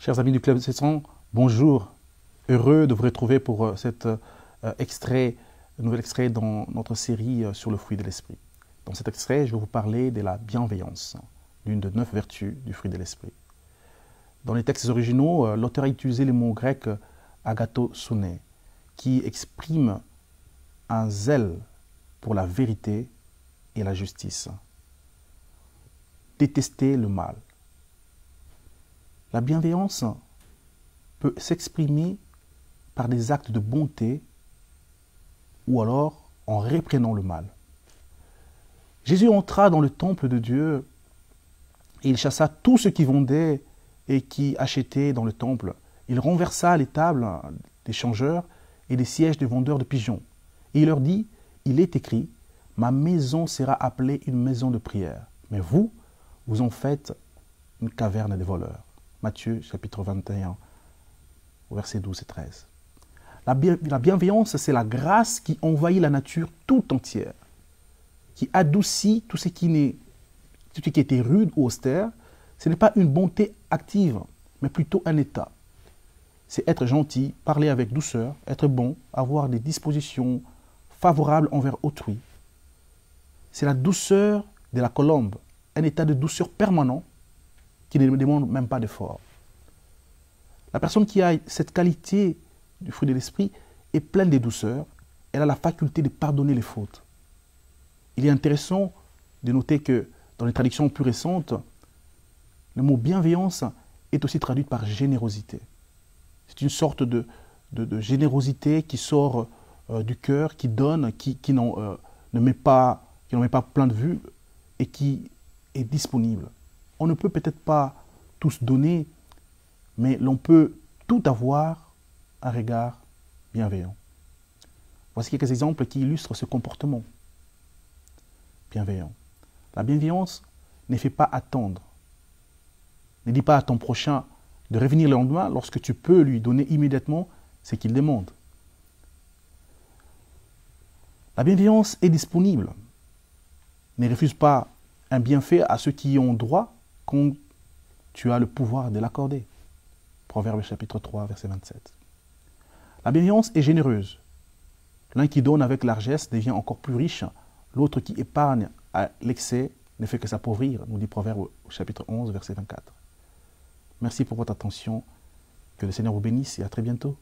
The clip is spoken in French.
Chers amis du Club 700, bonjour. Heureux de vous retrouver pour cet nouvel extrait dans notre série sur le fruit de l'esprit. Dans cet extrait, je vais vous parler de la bienveillance, l'une de 9 vertus du fruit de l'esprit. Dans les textes originaux, l'auteur a utilisé le mot grec agathosune, qui exprime un zèle pour la vérité et la justice. Détester le mal. La bienveillance peut s'exprimer par des actes de bonté ou alors en réprénant le mal. Jésus entra dans le temple de Dieu et il chassa tous ceux qui vendaient et qui achetaient dans le temple. Il renversa les tables des changeurs et les sièges des vendeurs de pigeons. Et il leur dit, il est écrit, ma maison sera appelée une maison de prière. Mais vous, vous en faites une caverne des voleurs. Matthieu chapitre 21, versets 12 et 13. La bienveillance, c'est la grâce qui envahit la nature tout entière, qui adoucit tout ce qui était rude ou austère. Ce n'est pas une bonté active, mais plutôt un état. C'est être gentil, parler avec douceur, être bon, avoir des dispositions favorables envers autrui. C'est la douceur de la colombe, un état de douceur permanent qui ne demande même pas d'effort. La personne qui a cette qualité du fruit de l'esprit est pleine de douceur. Elle a la faculté de pardonner les fautes. Il est intéressant de noter que dans les traductions plus récentes, le mot bienveillance est aussi traduit par générosité. C'est une sorte de générosité qui sort du cœur, qui donne, qui n'en met pas plein de vue et qui est disponible. On ne peut peut-être pas tous donner, mais l'on peut tout avoir un regard bienveillant. Voici quelques exemples qui illustrent ce comportement bienveillant. La bienveillance ne fait pas attendre. Ne dis pas à ton prochain de revenir le lendemain lorsque tu peux lui donner immédiatement ce qu'il demande. La bienveillance est disponible. Ne refuse pas un bienfait à ceux qui y ont droit quand tu as le pouvoir de l'accorder. Proverbe chapitre 3, verset 27. La bienveillance est généreuse. L'un qui donne avec largesse devient encore plus riche. L'autre qui épargne à l'excès ne fait que s'appauvrir, nous dit Proverbe chapitre 11, verset 24. Merci pour votre attention. Que le Seigneur vous bénisse et à très bientôt.